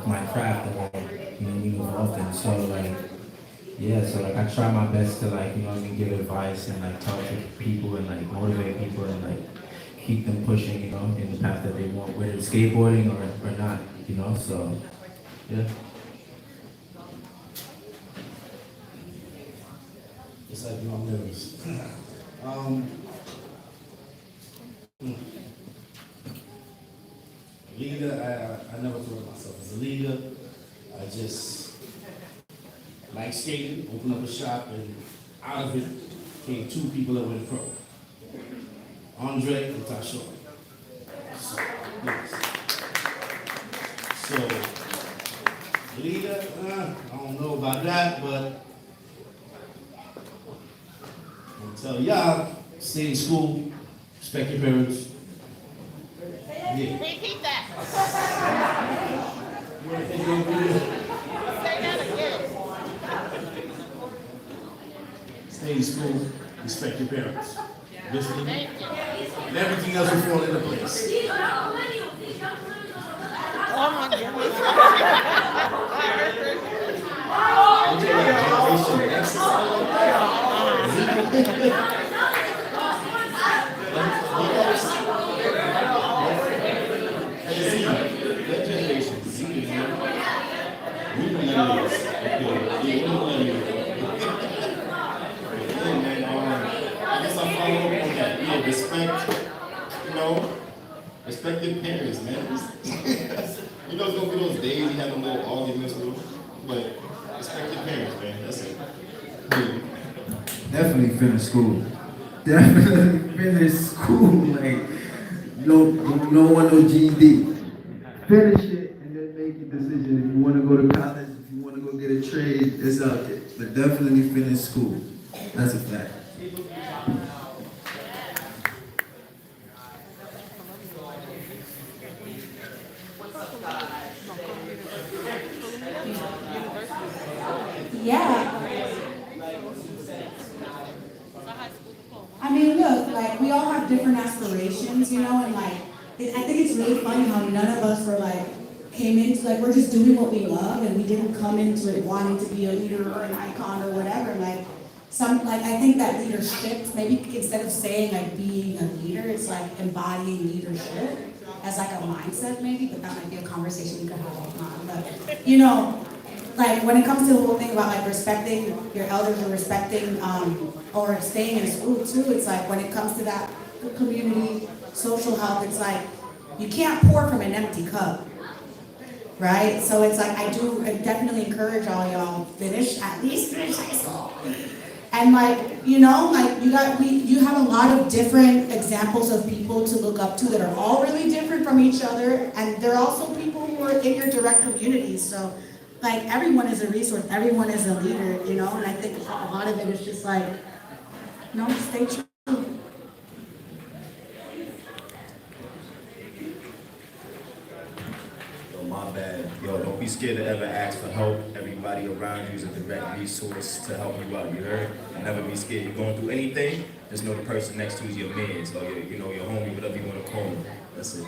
my craft that we involved in. So like, yeah, so like I try my best to like, give advice and like talk to people and like motivate people and like keep them pushing, in the path that they want, whether it's skateboarding or not, so yeah. It's like, I'm nervous. um, Leader, I never thought of myself as a leader. I just like skating, opened up a shop, and out of it came two people that went pro. Andre and Tasha. So, yes. So, leader, I don't know about that, but I'll tell y'all, stay in school, respect your parents. Yeah. Repeat that. You want to think over here? Say that again. Stay in school, respect your parents. Listen, Thank you. and everything else will fall into place. Oh my goodness. Don't you like generation exercise? That generation Z, we millennials. I guess I follow up on that. Yeah, respect your parents, man. It's gonna be those days you have a little arguments with them, but respect your parents, man. That's it. Yeah. Definitely finish school. Definitely finish school. Like, no one no GED. Finish it and then make your decision. If you want to go to college, if you want to go get a trade, it's out there. But definitely finish school. That's a fact. Yeah. I mean, look, like, we all have different aspirations, and like, I think it's really funny how none of us were like, came into, like, we're just doing what we love, and we didn't come into it wanting to be a leader or an icon or whatever. Like, I think that leadership, maybe instead of saying like being a leader, it's like embodying leadership as like a mindset maybe, but that might be a conversation we could have offline. But, like when it comes to the whole thing about like respecting your elders or respecting or staying in school too, it's like when it comes to that community, social health, it's like you can't pour from an empty cup, right? So it's like I definitely encourage all y'all at least finish high school. And like, you have a lot of different examples of people to look up to that are all really different from each other, and they're also people who are in your direct communities. So like everyone is a resource, everyone is a leader, and I think a lot of it is just like, stay true. Yo, my bad. Yo, don't be scared to ever ask for help. Everybody around you is a direct resource to help you out, you heard? And never be scared. You're going through anything, just know the person next to you is your man, so your homie, whatever you want to call him. That's it.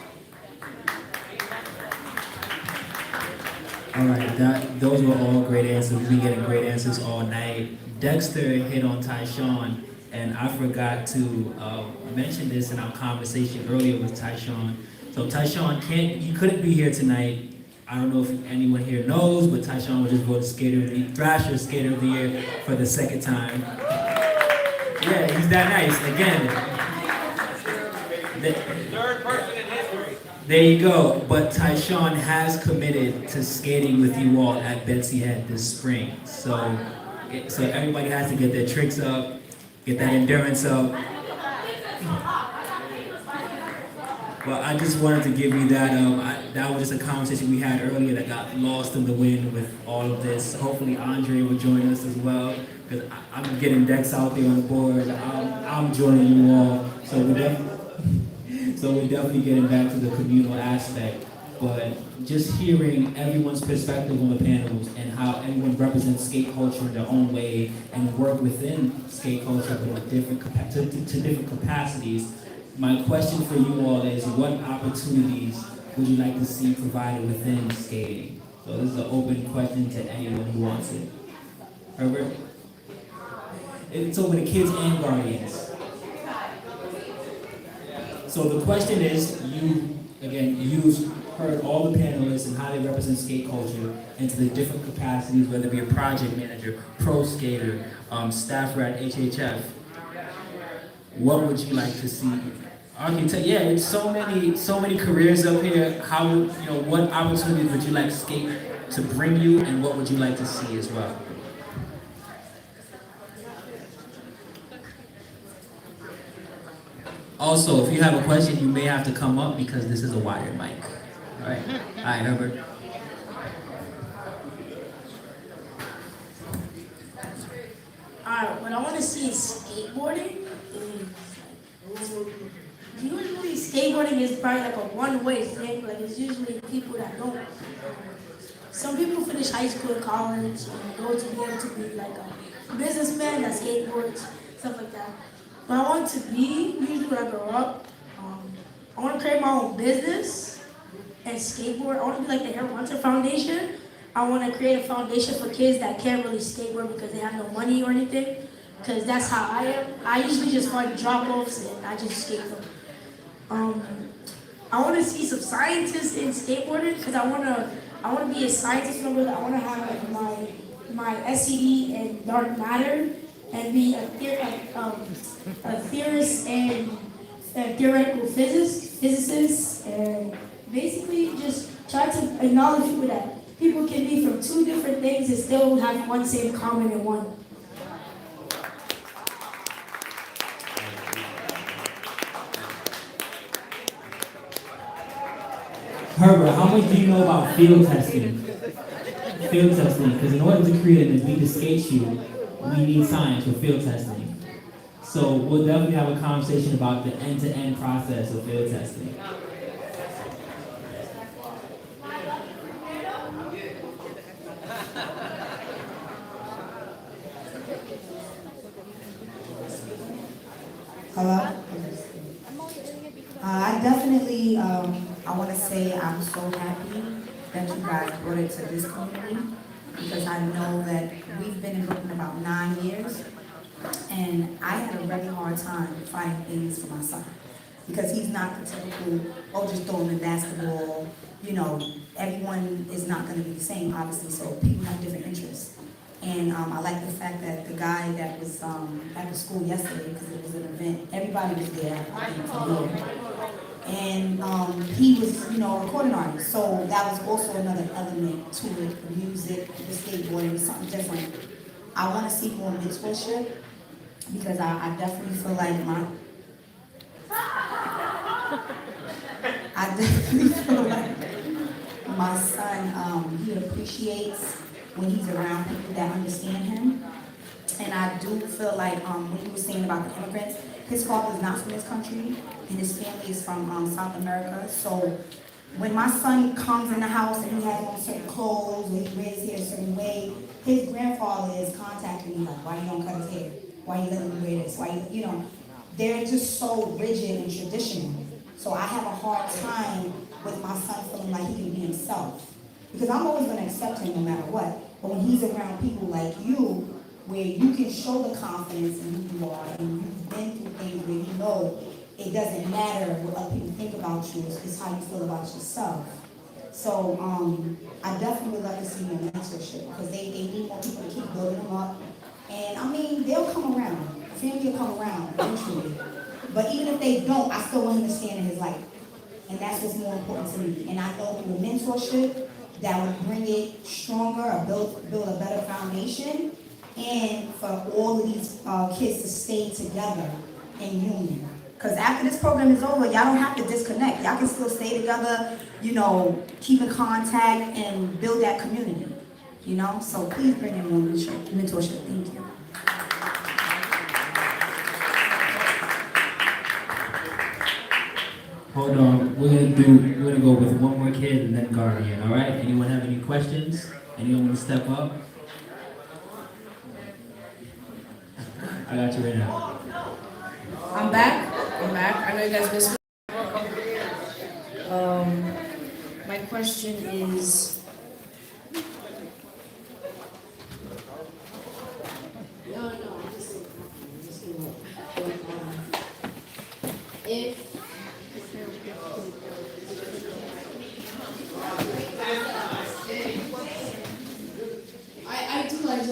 All right, those were all great answers. We've been getting great answers all night. Dexter hit on Tyshawn, and I forgot to mention this in our conversation earlier with Tyshawn. So Tyshawn you couldn't be here tonight. I don't know if anyone here knows, but Tyshawn was just voted Thrasher Skater of the Year for the second time. Yeah, he's that nice. Again. Third person in history. There you go. But Tyshawn has committed to skating with you all at Betsy Head this spring. So everybody has to get their tricks up, get that endurance up. Well, I just wanted to give you that. That was just a conversation we had earlier that got lost in the wind with all of this. Hopefully Andre will join us as well, because I'm getting Dex out there on the board. I'm joining you all. So we're definitely getting back to the communal aspect. But just hearing everyone's perspective on the panels and how everyone represents skate culture in their own way and work within skate culture with different capacities. My question for you all is, what opportunities would you like to see provided within skating? So this is an open question to anyone who wants it. Herbert? It's open to kids and guardians. So the question is, you've heard all the panelists and how they represent skate culture into the different capacities, whether it be a project manager, pro skater, staffer at HHF. What would you like to see? Architect, yeah, it's so many careers up here. What opportunities would you like skate to bring you, and what would you like to see as well? Also, if you have a question, you may have to come up because this is a wired mic. All right, Herbert. Alright, what I want to see is skateboarding. Usually skateboarding is probably like a one-way thing. Like it's usually people that don't. Some people finish high school, college, and go to be able to be like a businessman that skateboards, stuff like that. But I want to be, usually when I grow up, I want to create my own business and skateboard. I want to be like the Hair Hunter Foundation. I want to create a foundation for kids that can't really skateboard because they have no money or anything. Because that's how I am. I usually just find drop-offs and I just skate them. I want to see some scientists in skateboarding because I want to be a scientist. I want to have like my SCD in dark matter and be a theorist and a theoretical physicist, and basically just try to acknowledge people that people can be from two different things and still have one same common in one. Herbert, how much do you know about field testing? Field testing, because in order to create an Adidas skate shoe, we need science for field testing. So we'll definitely have a conversation about the end-to-end process of field testing. Hello? I definitely, I want to say I'm so happy that you guys brought it to this community, because I know that we've been in Brooklyn about 9 years, and I had a very hard time finding things for my son, because he's not the typical, just throwing the basketball, everyone is not going to be the same, obviously, so people have different interests. And I like the fact that the guy that was at the school yesterday, because it was an event, everybody was there, I think, to hear. And he was, a recording artist. So that was also another element to it, the music, the skateboarding, something different. I want to see more mentorship, because I definitely feel like my son, he appreciates when he's around people that understand him. And I do feel like when he was saying about the immigrants, his father is not from this country, and his family is from South America. So when my son comes in the house and he has on certain clothes, or he wears his hair a certain way, his grandfather is contacting me like, why you don't cut his hair? Why you letting him wear this? Why they're just so rigid and traditional. So I have a hard time with my son feeling like he can be himself. Because I'm always going to accept him no matter what. But when he's around people like you, where you can show the confidence in who you are, and you've been through things where you know it doesn't matter what other people think about you, it's how you feel about yourself. So I definitely would love to see more mentorship, because they need more people to keep building them up. And I mean, they'll come around. Family will come around eventually. But even if they don't, I still want him to stand in his light. And that's what's more important to me. And I know through mentorship, that would bring it stronger, or build a better foundation, and for all of these kids to stay together in union. Because after this program is over, y'all don't have to disconnect. Y'all can still stay together, keep in contact and build that community, So please bring in more mentorship. Thank you. Hold on, we're gonna go with one more kid and then Guardian, all right? Anyone have any questions? Anyone want to step up? I got you right now. I'm back. I know you guys missed me. My question is,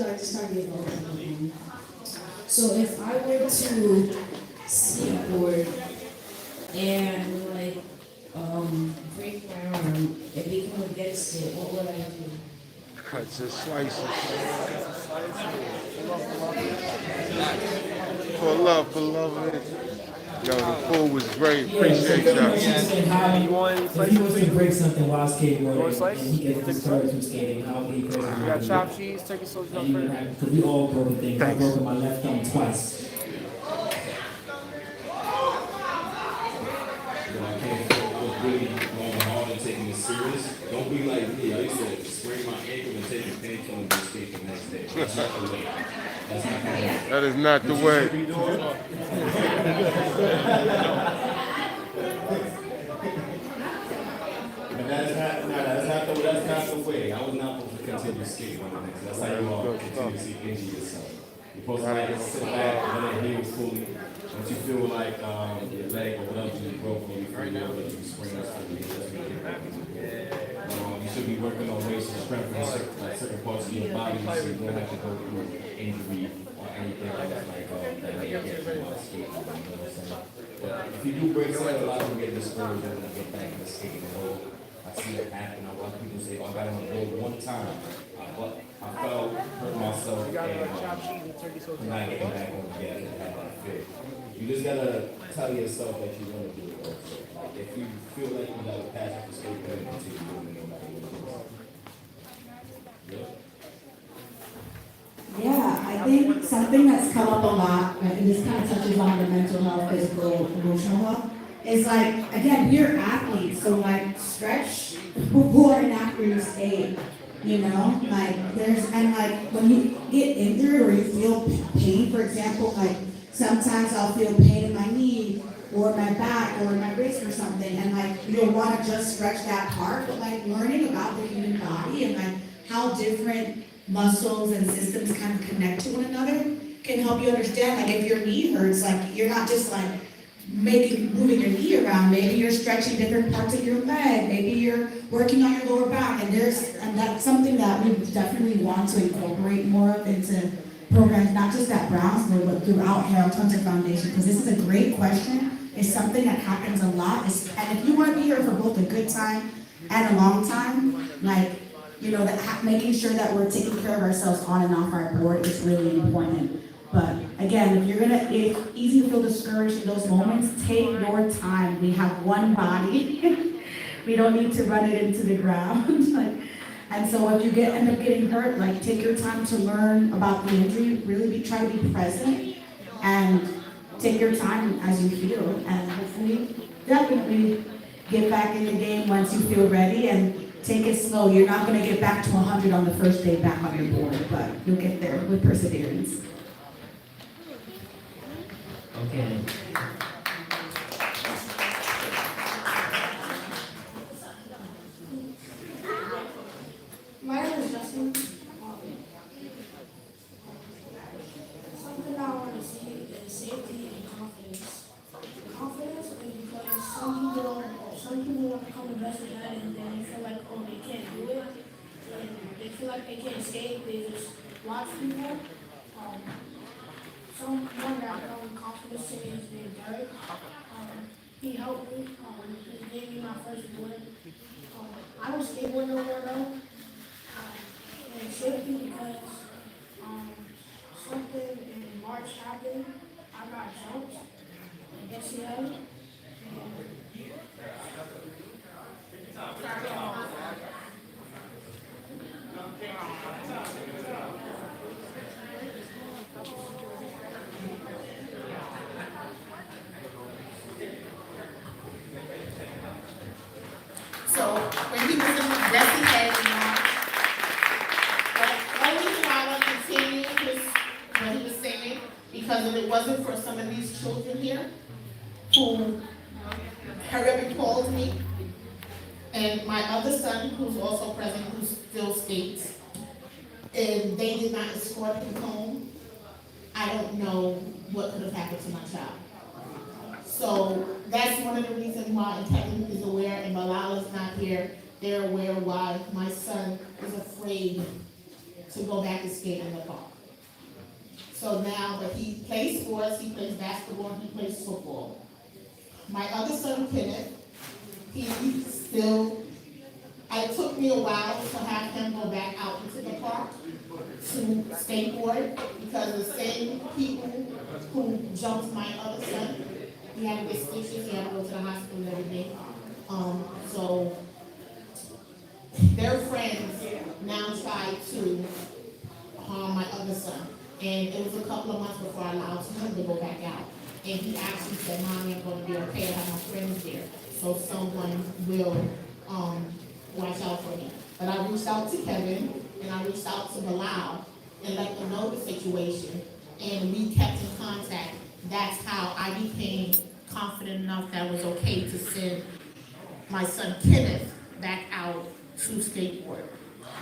I just started getting So if I were to skateboard and like break my arm and become against it, what would I do? Cuts and slices. Pull up, beloved. Yo, the food was great. Appreciate y'all. If he was to break something while skateboarding and he gets discouraged from skating, how would he break it? You got chopped cheese, turkey sausage on first. Because we all broken things. I've broken my left thumb twice. Taking it serious. Don't be like me. I used to sprain my ankle and take a painkiller and skate the next day. That's not the way. That's not the way. That is not the way. But that's not the way. I was not supposed to continue skating on the next. That's how you all continuously injure yourself. You're supposed to like sit back and let it heal fully. Once you feel like your leg or whatever you broke, or you feel that you sprain us fully, you should be working on ways to strengthen certain parts of your body so you don't have to go through injury or anything like that you get from skating. You know what I'm saying? But if you do break something, a lot of people get discouraged and get back in the skating world. I see it happen. A lot of people say, oh, I got on the road one time, but I fell, hurt myself, and I'm not getting back on the gas and have that fit. You just gotta tell yourself that you want to do it also. Like if you feel like you got a passion for skateboarding, continue doing it no matter what it is. Yeah, I think something that's come up a lot, and this kind of touches on the mental health, physical, emotional health, is like, again, we're athletes, so like stretch before and after you skate, you know? Like there's, and like when you get injured or you feel pain, for example, like sometimes I'll feel pain in my knee or my back or my wrist or something, and like you'll want to just stretch that part, but like learning about the human body and like how different muscles and systems kind of connect to one another can help you understand, like if your knee hurts, like you're not just like moving your knee around, maybe you're stretching different parts of your leg, maybe you're working on your lower back, and that's something that we definitely want to incorporate more of into programs, not just at Brownsville, but throughout Harold Hunter Foundation, because this is a great question. It's something that happens a lot, and if you want to be here for both a good time and a long time, like, you know, that making sure that we're taking care of ourselves on and off our board is really important. But again, if it's easy to feel discouraged in those moments, take your time. We have one body. We don't need to run it into the ground. And so if you end up getting hurt, like take your time to learn about the injury, really try to be present and take your time as you feel, and hopefully definitely get back in the game once you feel ready and take it slow. You're not going to get back to 100 on the first day back on your board, but you'll get there with perseverance. Okay. My name is Justin. Something I want to say is safety and confidence. Confidence is because some people want to become the best at it and then they feel like, oh, they can't do it. And they feel like they can't skate, they just watch people. Someone that confidence to me is named Derek. He helped me. He gave me my first board. I don't skateboard no more though. And safety because something in March happened. I got jumped in ACL. So when he was in the dressing head and the only thing I want to continue is what he was saying, because if it wasn't for some of these children here who hurry up and called me, and my other son who's also present, who still skates, and they did not escort him home, I don't know what could have happened to my child. So that's one of the reasons why Integrity is aware and Malala's not here. They're aware why my son is afraid to go back and skate in the park. So now, but he plays sports, he plays basketball, and he plays football. My other son, Kenneth, he still, it took me a while to have him go back out into the park to skateboard, because the same people who jumped my other son, he had to get stitches, he had to go to the hospital and everything. So their friends now try to harm my other son. And it was a couple of months before I allowed him to go back out. And he actually said, Mommy, I'm gonna be okay, I have my friends there, so someone will, watch out for me. But I reached out to Kevin, and I reached out to Bilal, and let them know the situation, and we kept in contact. That's how I became confident enough that it was okay to send my son Kenneth back out to skateboard.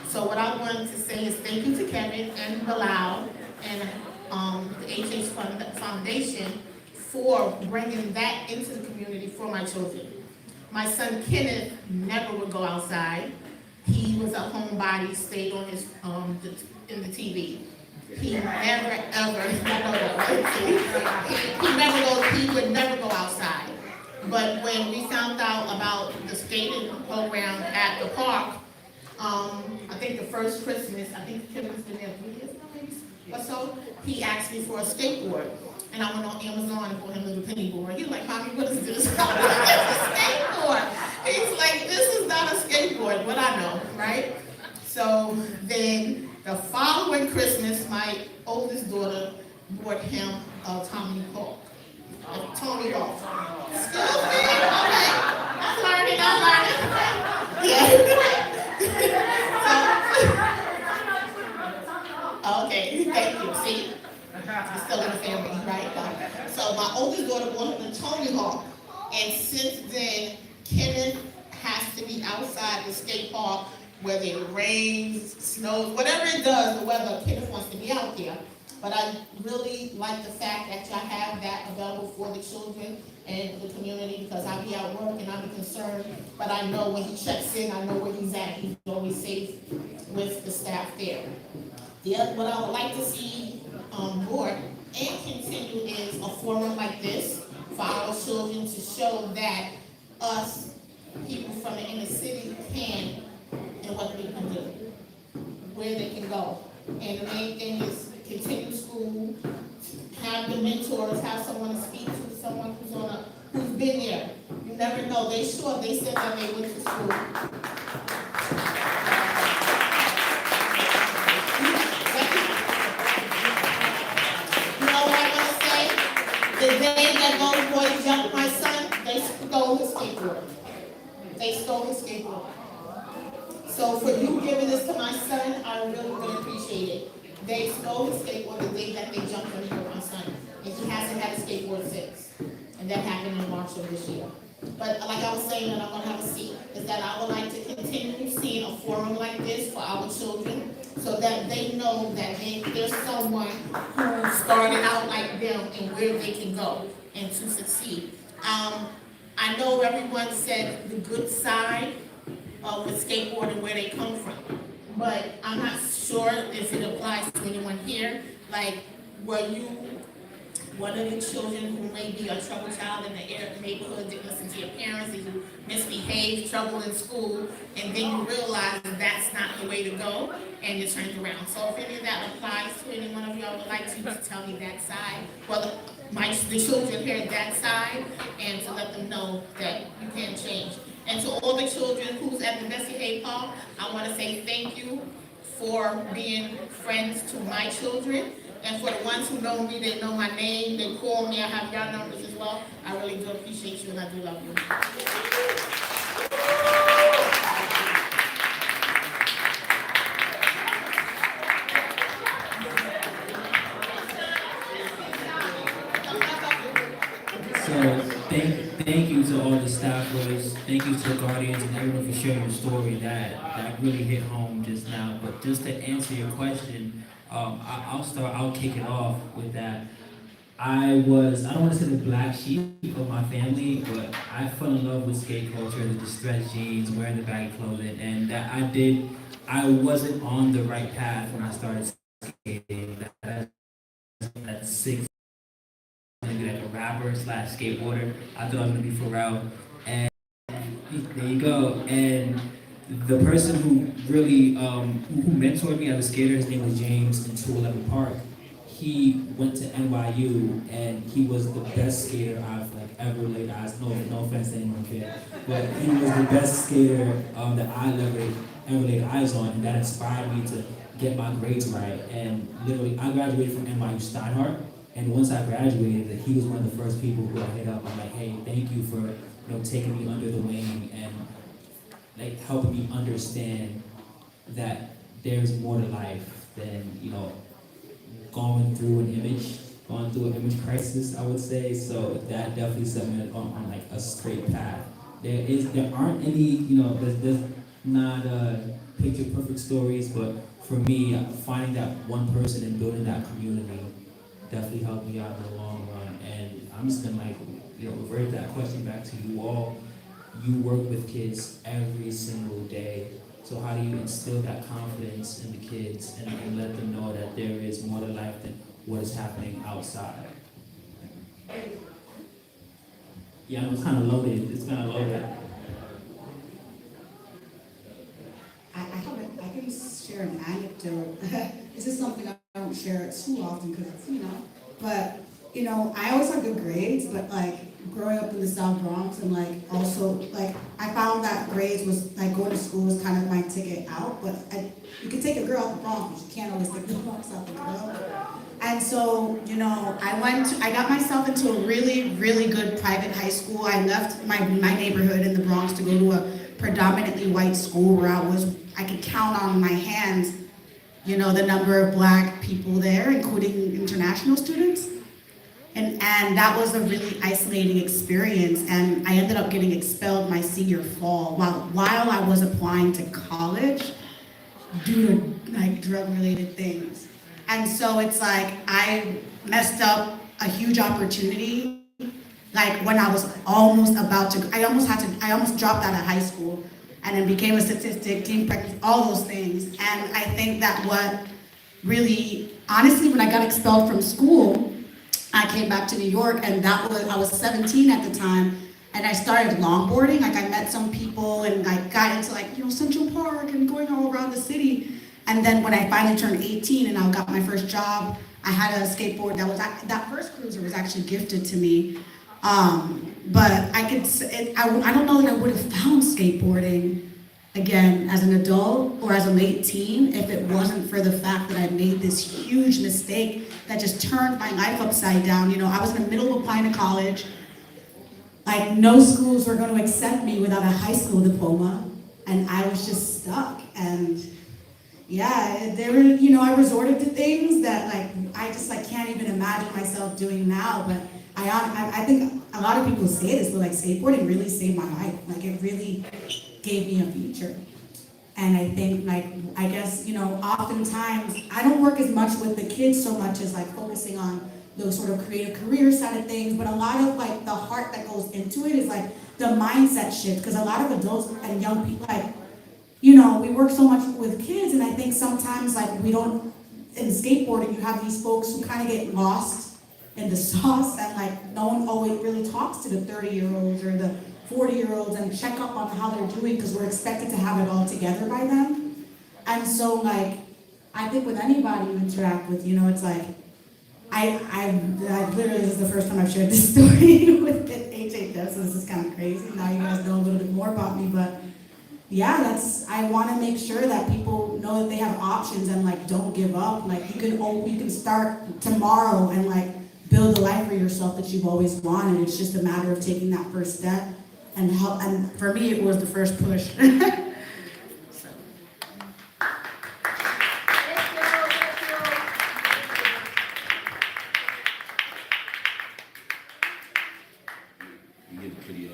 So what I wanted to say is thank you to Kevin and Bilal and the HH Foundation for bringing that into the community for my children. My son Kenneth never would go outside. He was a homebody, stayed on his in the TV. He never ever, he would never go outside. But when we found out about the skating program at the park, I think the first Christmas, I think Kevin's been there 3 years now, maybe, or so, he asked me for a skateboard. And I went on Amazon and bought him a little penny board. He was like, Mommy, what is this? It's a skateboard. He's like, this is not a skateboard, but I know, right? So then the following Christmas, my oldest daughter bought him a Tommy Hawk. Tony Hawk. Excuse me? Okay. I'm learning. Yeah. Okay, thank you. See? It's still in the family, right? So my oldest daughter bought him a Tony Hawk. And since then, Kenneth has to be outside the skate park, whether it rains, snows, whatever it does, the weather, Kenneth wants to be out there. But I really like the fact that y'all have that available for the children and the community, because I be at work and I be concerned, but I know when he checks in, I know where he's at. He's always safe with the staff there. What I would like to see more and continue is a forum like this for our children to show that us, people from the inner city, can and what they can do, where they can go. And the main thing is continue school, have the mentors, have someone to speak to, someone who's been there. You never know. They said that they went to school. The day that those boys jumped my son, they stole his skateboard. So for you giving this to my son, I really, really appreciate it. They stole his skateboard the day that they jumped on my son. And he hasn't had a skateboard since. And that happened in March of this year. But like I was saying, and I'm gonna have a seat, is that I would like to continue seeing a forum like this for our children, so that they know that there's someone who started out like them and where they can go and to succeed. I know everyone said the good side of the skateboarding, where they come from, but I'm not sure if it applies to anyone here. Like, were you one of the children who may be a trouble child in the neighborhood, didn't listen to your parents, and you misbehaved, trouble in school, and then you realize that that's not the way to go, and you turned around? So if any of that applies to any one of y'all, would like to tell me that side, well, the children here that side, and to let them know that you can change. And to all the children who's at the Bessie Hay Park, I want to say thank you for being friends to my children. And for the ones who know me, they know my name, they call me, I have your numbers as well. I really do appreciate you and I do love you. So thank you to all the staffers, thank you to the guardians and everyone for sharing your story. That really hit home just now. But just to answer your question, I'll kick it off with that. I don't want to say the black sheep of my family, but I fell in love with skate culture, the distressed jeans, wearing the baggy clothing, and that I did I wasn't on the right path when I started skating. At 6, I was gonna be like a rapper slash skateboarder. I thought I was gonna be Pharrell. And there you go. And the person who really who mentored me as a skater, his name was James in 211 Park. He went to NYU and he was the best skater I've like ever laid eyes. No offense to anyone here, but he was the best skater that I ever laid eyes on, and that inspired me to get my grades right. And literally, I graduated from NYU Steinhardt, and once I graduated, he was one of the first people who I hit up. I'm like, hey, thank you for taking me under the wing and like helping me understand that there's more to life than going through an image crisis, I would say. So that definitely set me on like a straight path. There aren't any, there's not picture perfect stories, but for me, finding that one person and building that community definitely helped me out in the long run. And I'm just gonna revert that question back to you all. You work with kids every single day. So how do you instill that confidence in the kids and let them know that there is more to life than what is happening outside? Yeah, I know it's kind of loaded. It's kind of loaded. I can share an anecdote. This is something I don't share too often because but I always had good grades, but like growing up in the South Bronx and like also like I found that grades was like going to school was kind of my ticket out, but you can take a girl out the Bronx, but you can't always take the Bronx out the girl. And so, I got myself into a really, really good private high school. I left my neighborhood in the Bronx to go to a predominantly white school where I could count on my hands, the number of black people there, including international students. And that was a really isolating experience, and I ended up getting expelled my senior fall while I was applying to college due to like drug-related things. And so it's like I messed up a huge opportunity. Like when I was almost I almost dropped out of high school and then became a statistic, team practice, all those things. And I think that what really, honestly, when I got expelled from school, I came back to New York, and I was 17 at the time, and I started longboarding. Like I met some people and like got into like Central Park and going all around the city. And then when I finally turned 18 and I got my first job, I had a skateboard that first cruiser was actually gifted to me. But I don't know that I would have found skateboarding again as an adult or as a late teen if it wasn't for the fact that I made this huge mistake that just turned my life upside down. I was in the middle of applying to college. Like no schools were going to accept me without a high school diploma, and I was just stuck. And yeah, there were, I resorted to things that like I just like can't even imagine myself doing now. But I think a lot of people say this, but like skateboarding really saved my life. Like it really gave me a future. And I think I guess, oftentimes I don't work as much with the kids so much as like focusing on those sort of creative career side of things. But a lot of like the heart that goes into it is like the mindset shift. Because a lot of adults and young people, we work so much with kids, and I think sometimes like we don't, in skateboarding, you have these folks who kind of get lost in the sauce, and like no one always really talks to the 30-year-olds or the 40-year-olds and check up on how they're doing because we're expected to have it all together by then. And so like, I think with anybody you interact with, it's like, I literally, this is the first time I've shared this story with HHS, so this is kind of crazy. Now you guys know a little bit more about me, but yeah, I want to make sure that people know that they have options and like don't give up. Like you can start tomorrow and like build a life for yourself that you've always wanted. It's just a matter of taking that first step and help. And for me, it was the first push. You get a pretty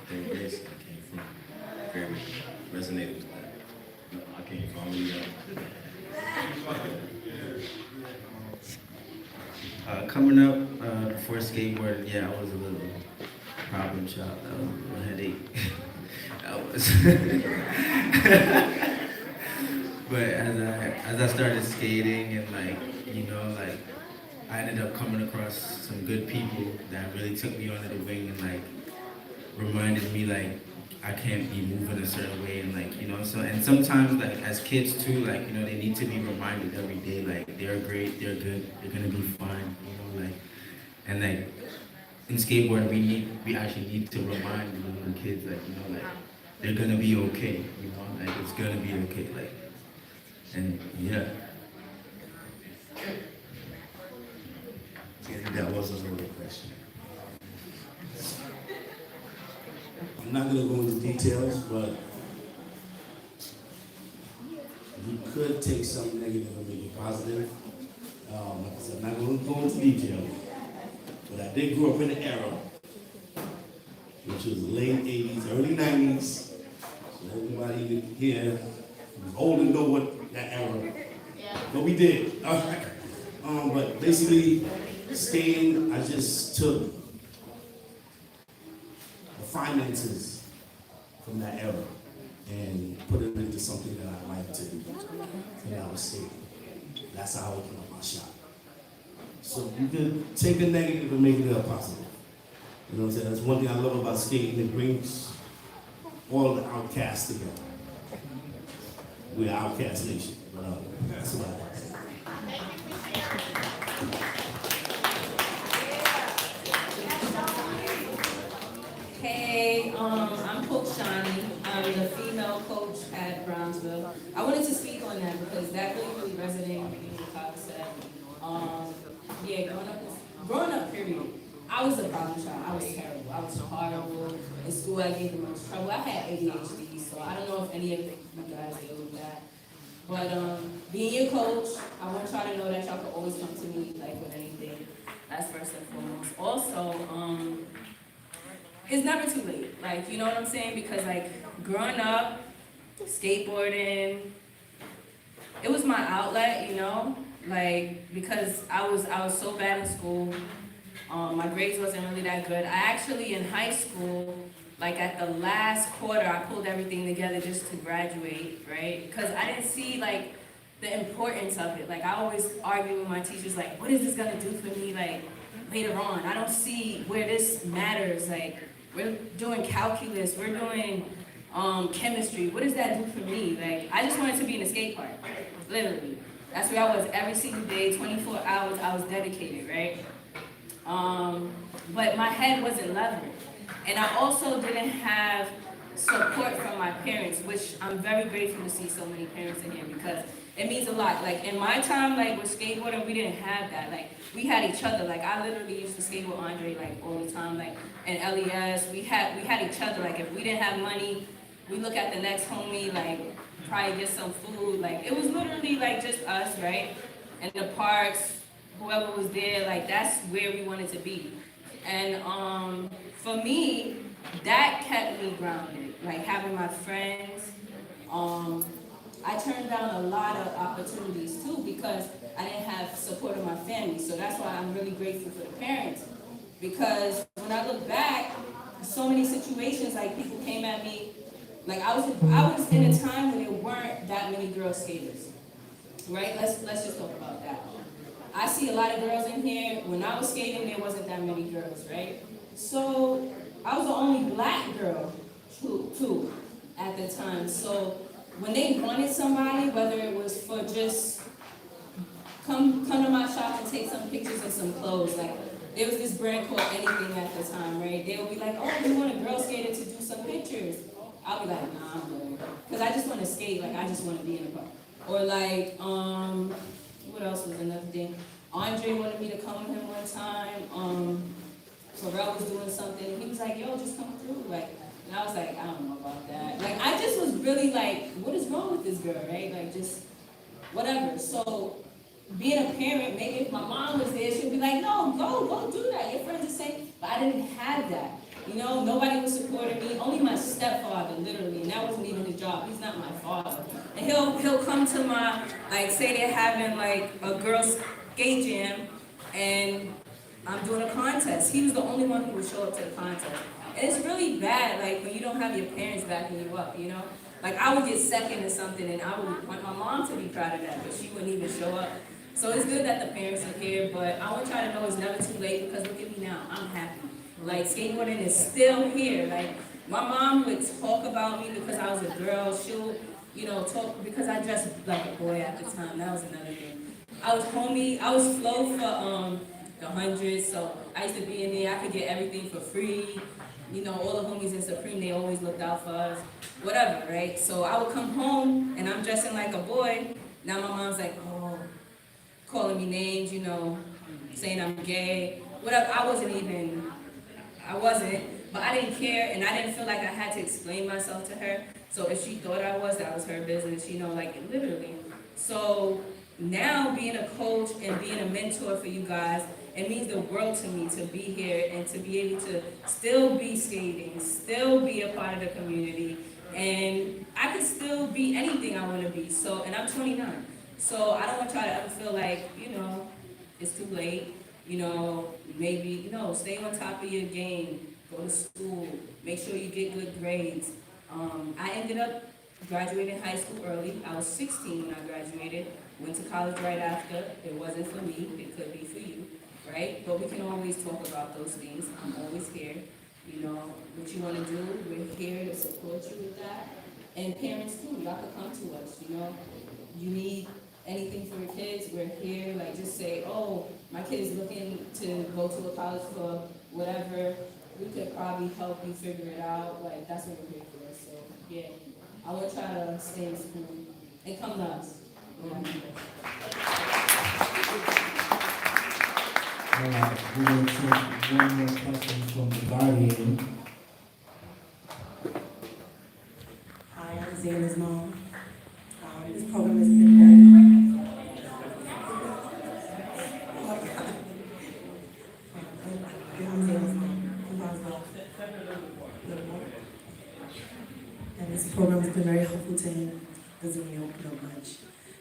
thing this. I came from very resonated with that. No, I came from Coming up before skateboarding, yeah, I was a little problem child. That was a headache. That was But as I started skating and like, you know, like I ended up coming across some good people that really took me under the wing and like reminded me like I can't be moving a certain way and like, you know, so and sometimes like as kids too, like, you know, they need to be reminded every day like they're great, they're good, they're gonna be fine, you know, like, and like in skateboarding we actually need to remind the little kids like, you know, like they're gonna be okay, you know, like it's gonna be okay, like, and yeah. That was a loaded question. I'm not gonna go into details, but you could take something negative and make it positive. Like I said, I'm not gonna go into detail, but I did grow up in an era, which was the late 80s, early 90s. So everybody here who's old and know what that era, but we did. All right. But basically, skating, I just took the finances from that era and put it into something that I like to do when I was skating. That's how I opened up my shop. So you can take a negative and make it a positive. You know what I'm saying? That's one thing I love about skating. It brings all the outcasts together. We're Outcast Nation. But that's what I like. Hey, I'm Coach Shani. I'm the female coach at Brownsville. I wanted to speak on that because that really resonated with me, what Kyle said. Yeah, growing up, period. I was a problem child. I was terrible. I was horrible. In school, I gave the most trouble. I had ADHD, so I don't know if any of you guys deal with that. But being your coach, I want y'all to know that y'all can always come to me like with anything. That's first and foremost. Also, it's never too late. Like, you know what I'm saying? Because like growing up, skateboarding, it was my outlet, you know? Like, because I was so bad in school. My grades wasn't really that good. I actually in high school, like at the last quarter, I pulled everything together just to graduate, right? Because I didn't see like the importance of it. Like I always argue with my teachers, like, what is this gonna do for me like later on? I don't see where this matters. Like we're doing calculus, we're doing chemistry. What does that do for me? Like I just wanted to be in a skate park, literally. That's where I was every single day, 24 hours. I was dedicated, right? But my head wasn't level. And I also didn't have support from my parents, which I'm very grateful to see so many parents in here because it means a lot. Like in my time, like with skateboarding, we didn't have that. Like we had each other. Like I literally used to skate with Andre like all the time. Like in LES, we had each other. Like if we didn't have money, we look at the next homie, like probably get some food. Like it was literally like just us, right? In the parks, whoever was there, like that's where we wanted to be. And for me, that kept me grounded, like having my friends. I turned down a lot of opportunities too because I didn't have support of my family. So that's why I'm really grateful for the parents. Because when I look back, so many situations, like people came at me, like I was in a time when there weren't that many girl skaters, right? Let's just talk about that. I see a lot of girls in here. When I was skating, there wasn't that many girls, right? So I was the only black girl, too, at the time. So when they wanted somebody, whether it was for just come to my shop and take some pictures and some clothes, like there was this brand called Anything at the time, right? They would be like, oh, we want a girl skater to do some pictures. I'll be like, nah, I'm good. Because I just want to skate, like I just want to be in the park. Or like, what else was another thing? Andre wanted me to come with him one time. Pharrell was doing something. He was like, yo, just come through. Like, and I was like, I don't know about that. Like, I just was really like, what is wrong with this girl, right? Like, just whatever. So, being a parent, maybe if my mom was there, she'd be like, no, go do that. Your friends are saying, but I didn't have that. You know, nobody was supporting me. Only my stepfather, literally, and that wasn't even his job. He's not my father. And he'll come to my, like, say they're having like a girls' skate jam, and I'm doing a contest. He was the only one who would show up to the contest. And it's really bad, like, when you don't have your parents backing you up, you know? Like, I would get second or something, and I would want my mom to proud of that, but she wouldn't even show up. So it's good that the parents are here, but I want y'all to know it's never too late because look at me now, I'm happy. Like, skateboarding is still here. Like, my mom would talk about me because I was a girl. She'll, talk because I dressed like a boy at the time. That was another thing. I was flow for the 100, so I used to be in there. I could get everything for free. All the homies in Supreme, they always looked out for us. Whatever, right? So I would come home and I'm dressing like a boy. Now my mom's like, oh, calling me names, saying I'm gay. Whatever. I wasn't, but I didn't care and I didn't feel like I had to explain myself to her. So if she thought I was, that was her business, literally. So now being a coach and being a mentor for you guys, it means the world to me to be here and to be able to still be skating, still be a part of the community, and I can still be anything I want to be. So, and I'm 29, so I don't want y'all to ever feel like, it's too late. Maybe, stay on top of your game, go to school, make sure you get good grades. I ended up graduating high school early. I was 16 when I graduated, went to college right after. It wasn't for me, it could be for you. Right? But we can always talk about those things. I'm always here. What you want to do, we're here to support you with that. And parents too, y'all can come to us, You need anything for your kids, we're here. Like just say, oh, my kid is looking to go to a college for whatever. We could probably help you figure it out. Like that's what we're here for. So yeah, I want y'all to stay in school and come to us. We're going to take one more question from the Guardian. Hi, I'm Zayna's mom. This program has been very... I'm Zayna's mom from Brownsville. And this program has been very helpful to him. Doesn't really open up much.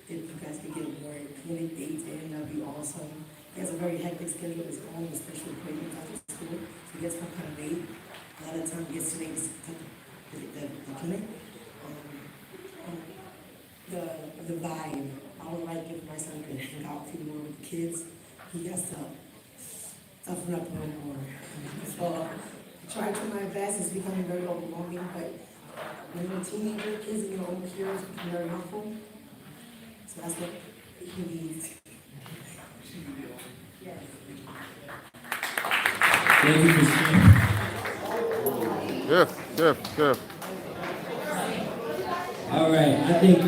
If you guys could get more clinic dates in, that'd be awesome. He has a very hectic schedule of his own, especially appointments after school. So he gets home kind of late. A lot of times he gets to make the clinic. The vibe. I would like if my son could hang out a few more with the kids. He has to toughen up a little more. So I try to my best. It's becoming very overwhelming, but when you're a teenager, kids in your own peers become very helpful. So that's what he needs. Yes. Thank you for sharing. All right, I think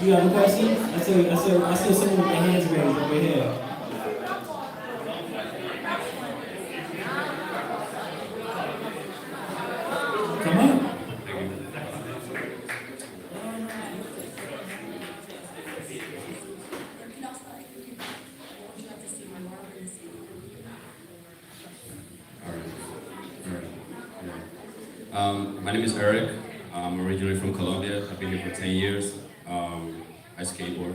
you have a question. I saw someone with their hands raised over here. Come on. My name is Eric. I'm originally from Colombia. I've been here for 10 years. I skateboard.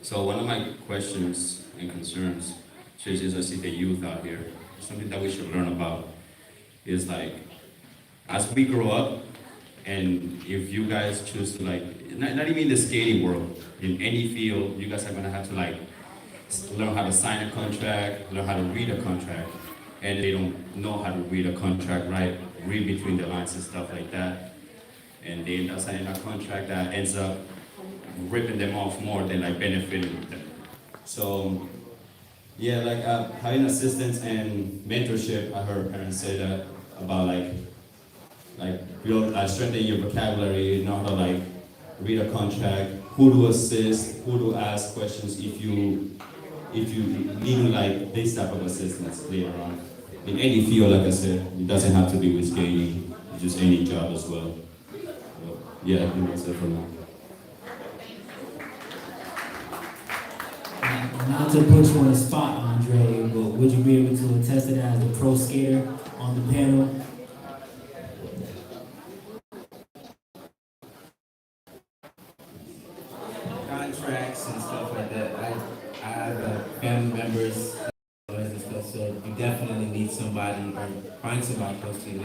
So one of my questions and concerns, especially as I see the youth out here, something that we should learn about is like, as we grow up, and if you guys choose to not even in the skating world, in any field, you guys are gonna have to learn how to sign a contract, learn how to read a contract, and they don't know how to read a contract, right? Read between the lines and stuff like that. And they end up signing a contract that ends up ripping them off more than benefiting them. So, yeah, having assistance and mentorship, I heard parents say that about strengthen your vocabulary, know how to read a contract, who to assist, who to ask questions if you need this type of assistance later on. In any field, like I said, it doesn't have to be with skating, just any job as well. So, yeah, I think that's it for now. Not to put you on the spot, Andre, but would you be able to attest to that as a pro skater on the panel? Contracts and stuff like that. I have family members and stuff, so you definitely need somebody or find somebody close to you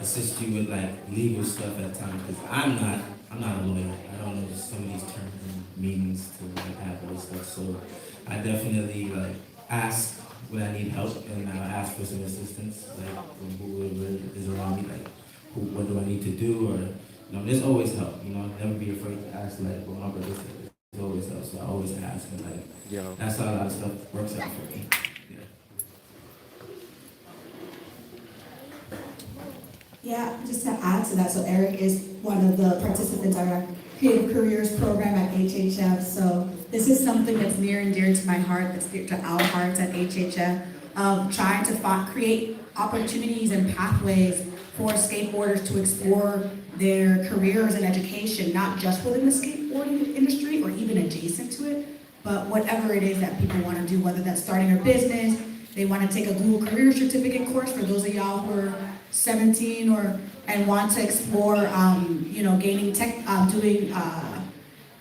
assist you with legal stuff at times, because I'm not I'm not a lawyer. I don't know some of these terms and meanings to like have all this stuff. So I definitely like ask when I need help, and I ask for some assistance, like from whoever is around me, like what do I need to do, or there's always help. Never be afraid to ask. Like what my brother said, there's always help. So I always ask, and like that's how a lot of stuff works out for me. Yeah, just to add to that, so Eric is one of the participants on our Creative Careers program at HHF. So this is something that's near and dear to my heart, that's dear to our hearts at HHF, of trying to create opportunities and pathways for skateboarders to explore their careers and education, not just within the skateboarding industry or even adjacent to it, but whatever it is that people want to do, whether that's starting a business, they want to take a Google Career Certificate course for those of y'all who are 17 and want to explore,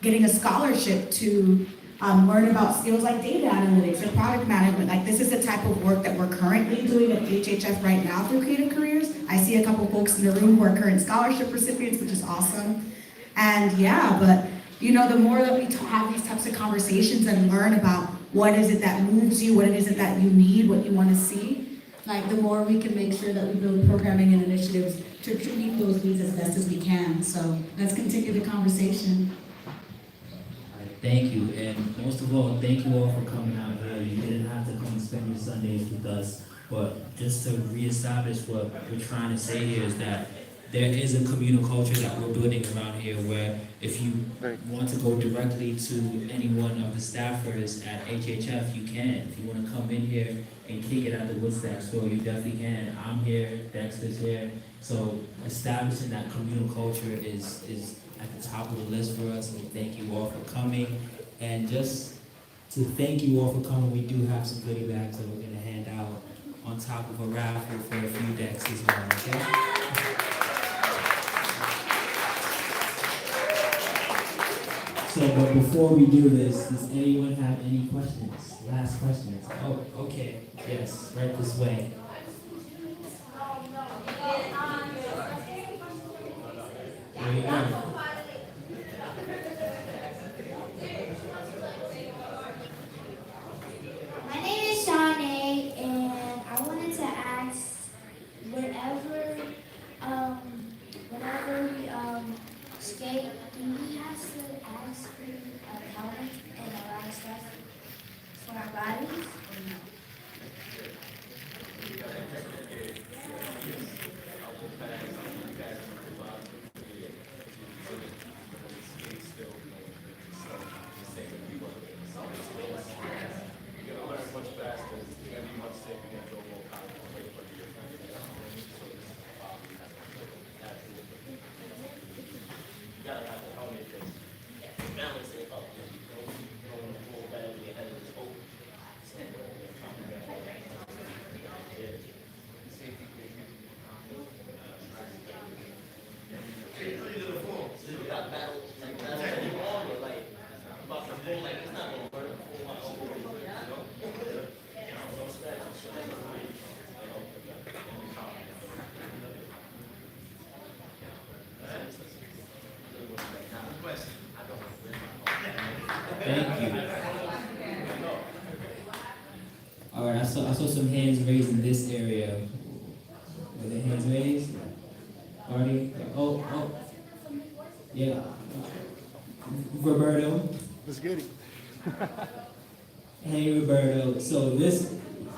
getting a scholarship to learn about skills like data analytics and product management. Like this is the type of work that we're currently doing at HHF right now through Creative Careers. I see a couple folks in the room who are current scholarship recipients, which is awesome. And yeah, but the more that we have these types of conversations and learn about what is it that moves you, what is it that you need, what you want to see, like the more we can make sure that we build programming and initiatives to meet those needs as best as we can. So let's continue the conversation. Thank you, and most of all, thank you all for coming out here. You didn't have to come and spend your Sundays with us, but just to reestablish what we're trying to say here is that there is a communal culture that we're building around here where if you want to go directly to any one of the staffers at HHF, you can. If you want to come in here and kick it at the Woodstack store, you definitely can. I'm here, Dexter's here. So establishing that communal culture is at the top of the list for us. So thank you all for coming. And just to thank you all for coming, we do have some goodie bags that we're going to hand out on top of a raffle for a few decks as well, okay? So, but before we do this, does anyone have any questions? Last questions? Oh, okay. Yes, right this way. There you go. My name is Shawnee, and I wanted to ask, whenever we skate, do we have to ask for a helmet and a lot of stuff for our bodies? Thank you. All right, I saw some hands raised in this area. Were the hands raised? Artie? Oh. Yeah. Roberto. Let's get it. Hey, Roberto. So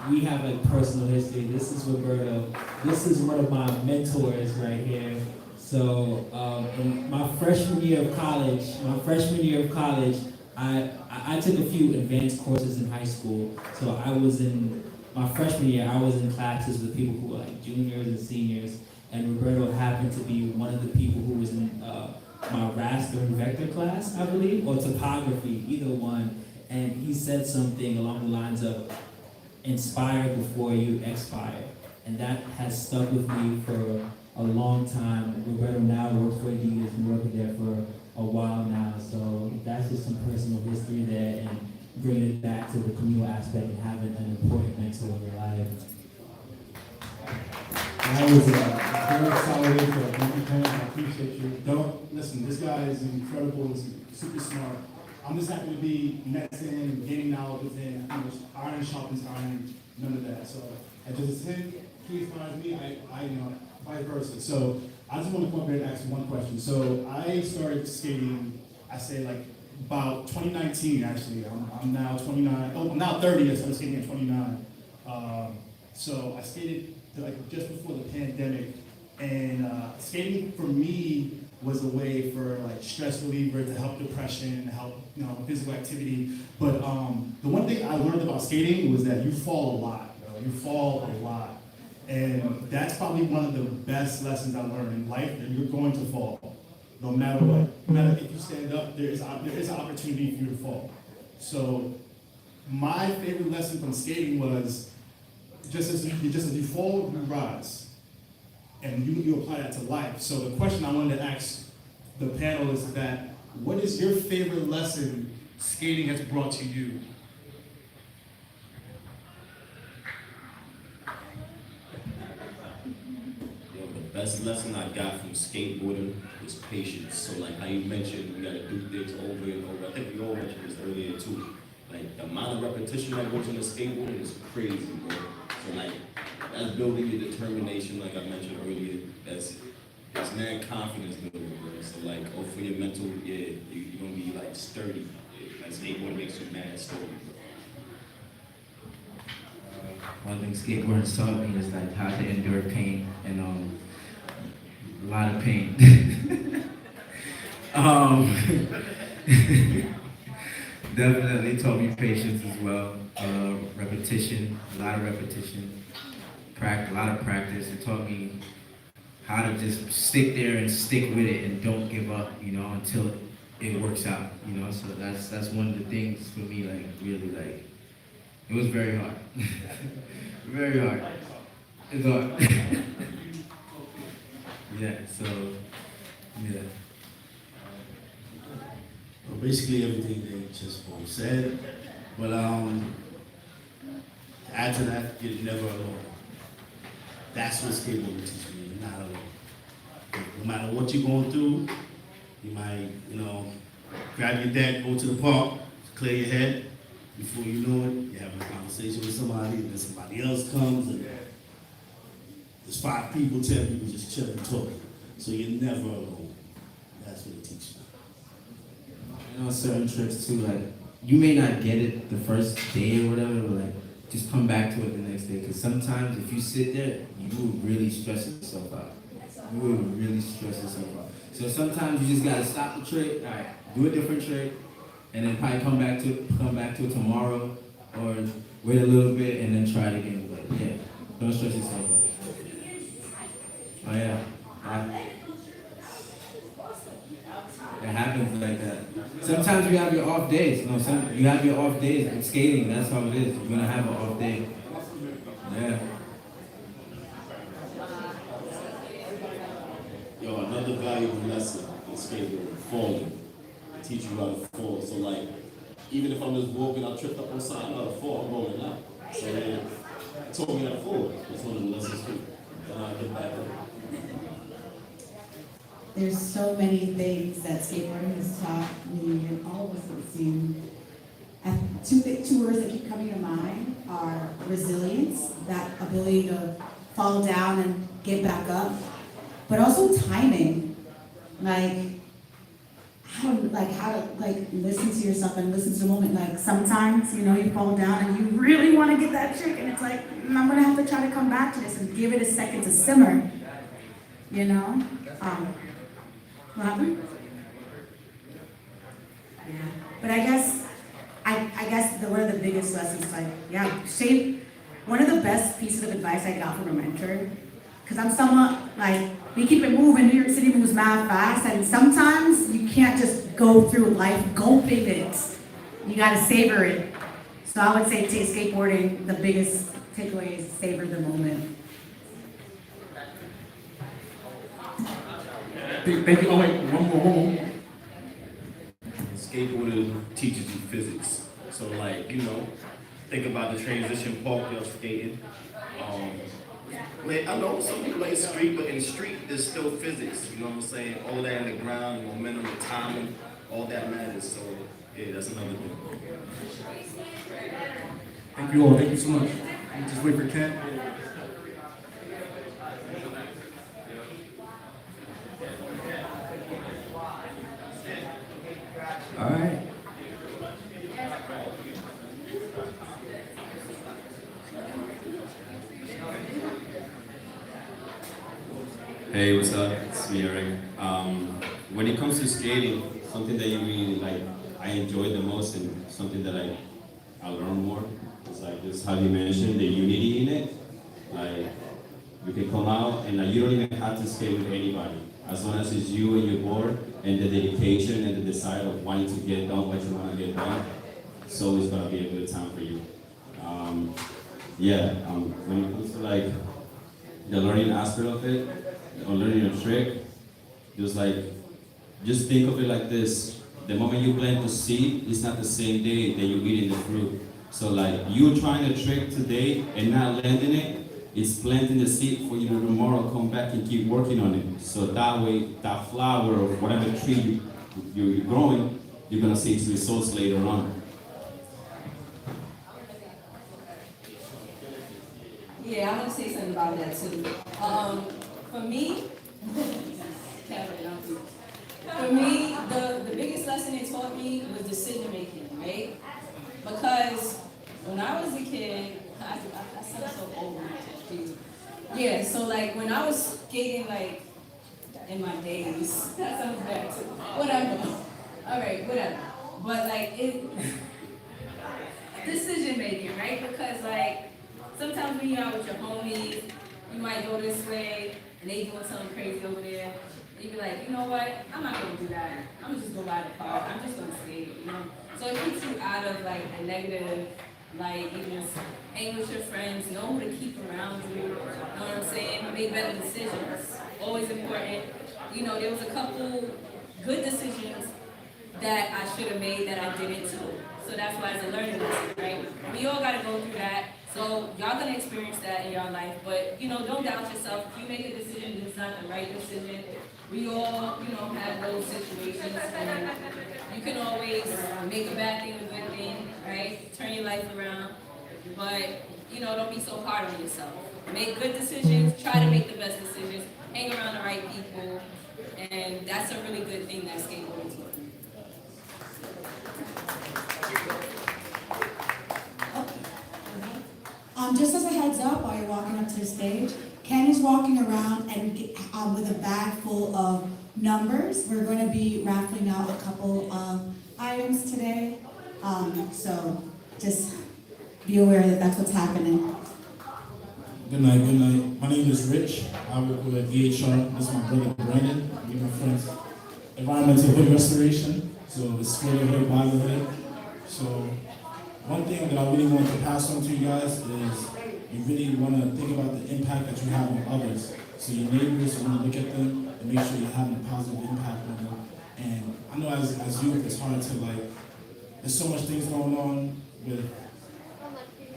we have like personal history. This is Roberto. This is one of my mentors right here. So in my freshman year of college, I took a few advanced courses in high school. So I was in my freshman year, I was in classes with people who were like juniors and seniors, and Roberto happened to be one of the people who was in my raster and vector class, I believe, or topography, either one. And he said something along the lines of, inspire before you expire. And that has stuck with me for a long time. Roberto now works for Adidas and working there for a while now. So that's just some personal history there, and bringing it back to the communal aspect and having an important mentor in your life. That was a very solid intro. Thank you, Pam. I appreciate you. Don't listen. listen, this guy is incredible, he's super smart. I'm just happy to be next to him, gaining knowledge with him. Iron sharpens iron, none of that. So, I just him, he inspires me, I vice versa. So, I just want to come up here and ask one question. So, I started skating, I say like about 2019 actually. I'm now 29, I'm now 30, I started skating at 29. So, I skated like just before the pandemic. And skating for me was a way for like stress reliever, to help depression, help physical activity. But the one thing I learned about skating was that you fall a lot. You fall a lot, and that's probably one of the best lessons I learned in life. That you're going to fall, no matter what. No matter if you stand up, there is an opportunity for you to fall. So my favorite lesson from skating was just as you fall, you rise. And you apply that to life. So the question I wanted to ask the panel is that, what is your favorite lesson skating has brought to you? Yo, the best lesson I got from skateboarding was patience. So like how you mentioned, we gotta do things over and over. I think we all mentioned this earlier too. Like the amount of repetition that goes into skateboarding is crazy, bro. So like, that's building your determination, like I mentioned earlier. That's mad confidence building, bro. So like, for your mental, you're gonna be like sturdy. Like skateboarding makes you mad sturdy, bro. One thing skateboarding taught me is like how to endure pain, and a lot of pain. Definitely taught me patience as well. Repetition, a lot of repetition. A lot of practice. It taught me how to just stick there and stick with it and don't give up, until it works out, So that's one of the things for me, like really, like it was very hard, very hard. It's hard. Yeah. So yeah. Well, basically everything they just both said, but to add to that, you're never alone. That's what skateboarding teaches me. You're not alone. No matter what you're going through, you might, grab your deck, go to the park, clear your head. Before you know it, you're having a conversation with somebody, and then somebody else comes, and there's 5 people, 10 people just chilling, talking. So you're never alone. That's what it teaches you. Certain tricks too, like you may not get it the first day or whatever, but like just come back to it the next day. Because sometimes if you sit there, you will really stress yourself out. You will really stress yourself out. So sometimes you just gotta stop the trick, all right, do a different trick, and then probably come back to it tomorrow, or wait a little bit and then try it again. But yeah, don't stress yourself out. Oh yeah. It happens like that. Sometimes you have your off days. You have your off days with skating. That's how it is. You're gonna have an off day. Yeah. Yo, another valuable lesson in skateboarding, falling. They teach you how to fall. So like, even if I'm just walking, I tripped up on side, I know how to fall, I'm rolling out. So yeah, it taught me how to fall. That's one of the lessons too. And I get back up. There's so many things that skateboarding has taught me, and all of us have seen. And two words that keep coming to mind are resilience, that ability to fall down and get back up, but also timing, how to listen to yourself and listen to the moment. Like sometimes, you fall down and you really want to get that trick, and it's like, I'm gonna have to try to come back to this and give it a second to simmer. What happened? Yeah, but I guess one of the biggest lessons, one of the best pieces of advice I got from a mentor, because I'm somewhat we keep it moving. New York City moves mad fast, and sometimes you can't just go through life gulping it. You gotta savor it. So I would say skateboarding, the biggest takeaway is savor the moment. Thank you. Oh wait, one more. Skateboarding teaches you physics. So like, think about the transition park you're skating. Man, I know some people like street, but in the street, there's still physics. You know what I'm saying? All that in the ground, momentum, the timing, all that matters. So, yeah, that's another thing. Thank you all. Thank you so much. Just wait for Ken. All right. Hey, what's up? It's me, Eric. When it comes to skating, something that you really like, I enjoy the most, and something that I learn more. It's like just how you mentioned the unity in it. Like you can come out and like you don't even have to skate with anybody. As long as it's you and your board and the dedication and the desire of wanting to get done what you want to get done, it's always gonna be a good time for you. When it comes to like the learning aspect of it, or learning a trick, just think of it like this. The moment you plant the seed, it's not the same day that you're eating the fruit. So like you trying a trick today and not landing it, it's planting the seed for you to tomorrow come back and keep working on it. So that way, that flower or whatever tree you're growing, you're gonna see its results later on. Yeah, I want to say something about that too. For me, the biggest lesson it taught me was decision making, right? Because when I was a kid, I sound so old. Yeah, so like when I was skating, like in my days, that sounds bad too. Whatever. All right, whatever. But like decision making, right? Because like sometimes when you're out with your homies, you might go this way and they doing something crazy over there. You be like, you know what? I'm not gonna do that. I'm gonna just go ride the car. I'm just gonna skate, you know? So it keeps you out of like a negative, like you just hang with your friends, know who to keep around you, you know what I'm saying? Make better decisions. Always important. You know, there was a couple good decisions that I should have made that I didn't too. So that's why it's a learning lesson, right? We all gotta go through that. So y'all gonna experience that in your life, but you know, don't doubt yourself. If you make a decision and it's not the right decision, we all, you know, have those situations, and you can always make a bad thing a good thing, right? Turn your life around, but you know, don't be so hard on yourself. Make good decisions, try to make the best decisions, hang around the right people, and that's a really good thing that skateboarding taught me. Just as a heads up, while you're walking up to the stage, Ken is walking around and with a bag full of numbers. We're going to be raffling out a couple of items today. So just be aware that that's what's happening. Good night, good night. My name is Rich. I work with EHR. This is my brother Brandon. We're my friends. Environmental hood restoration. So it's for the hood, by the hood. So one thing that I really want to pass on to you guys is you really want to think about the impact that you have on others. So your neighbors, you want to look at them and make sure you're having a positive impact on them. And I know as youth, it's hard to there's so much things going on with,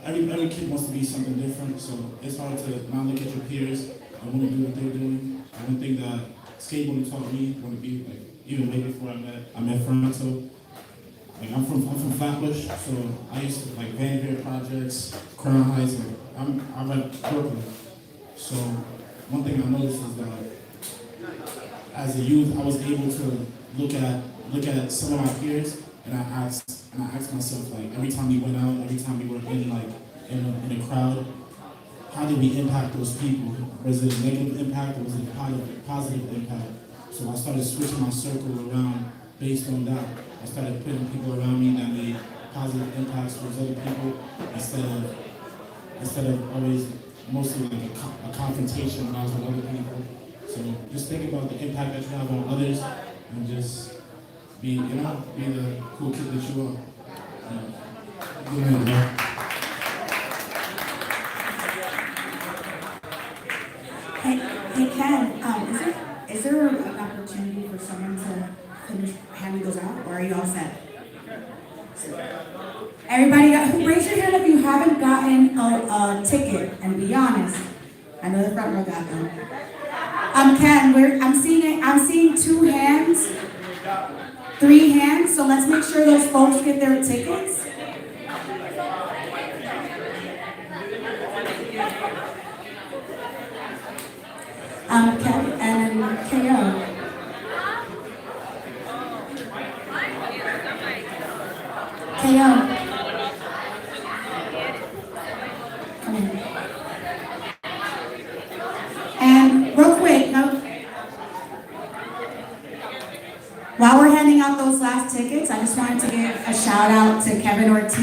every kid wants to be something different, so it's hard to not look at your peers and want to do what they're doing. And one thing that skateboarding taught me, want to be even way before I met Fronto. I'm from Flatbush, so I used to Vanderbilt projects, Crown Heights, and I'm at Brooklyn. So one thing I noticed is that as a youth, I was able to look at some of my peers, and I asked myself every time we went out, every time we were in a crowd, how did we impact those people? Was it a negative impact or was it a positive impact? So I started switching my circle around based on that. I started putting people around me that made positive impacts towards other people instead of always mostly a confrontation when I was with other people. So just think about the impact that you have on others and just be the cool kid that you are. Good night, man. Hey Ken, is there an opportunity for someone to finish handing those out, or are you all set? Everybody, raise your hand if you haven't gotten a ticket, and be honest. I know the front row got them. Ken, I'm seeing 2 hands, 3 hands, so let's make sure those folks get their tickets. Ken and KO. KO. Come here. And real quick, while we're handing out those last tickets, I just wanted to give a shout out to Kevin Ortiz.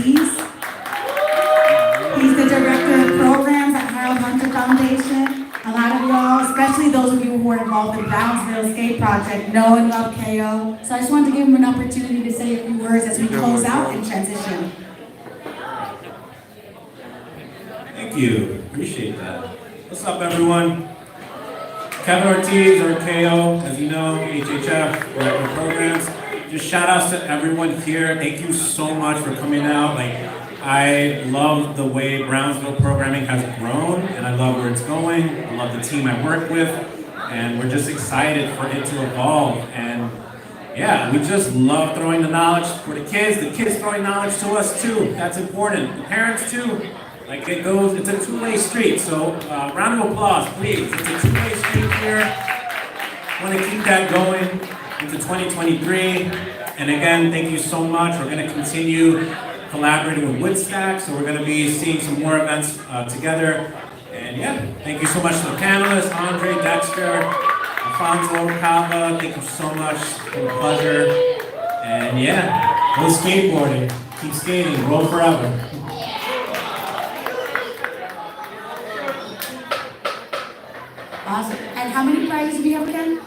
He's the director of programs at Harold Hunter Foundation. A lot of y'all, especially those of you who are involved in Brownsville Skate Project, know and love KO. So I just wanted to give him an opportunity to say a few words as we close out and transition. Thank you. Appreciate that. What's up, everyone? Kevin Ortiz, or KO, as you know, HHF, Director of Programs. Just shout outs to everyone here. Thank you so much for coming out. I love the way Brownsville programming has grown, and I love where it's going. I love the team I work with, and we're just excited for it to evolve. And yeah, we just love throwing the knowledge for the kids throwing knowledge to us too. That's important. The parents too. It's a two-way street. So round of applause, please. It's a two-way street here. Want to keep that going into 2023. And again, thank you so much. We're going to continue collaborating with Woodstack, so we're going to be seeing some more events together. And yeah, thank you so much to the panelists, Andre, Dexter, Alfonso, Kava. Thank you so much. It's been a pleasure. And yeah, go skateboarding. Keep skating. Roll forever. Awesome. And how many prizes do we have again?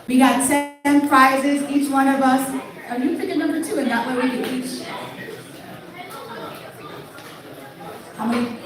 We got 10 prizes, each one of us. You pick a number 2, and that way we can each. How many?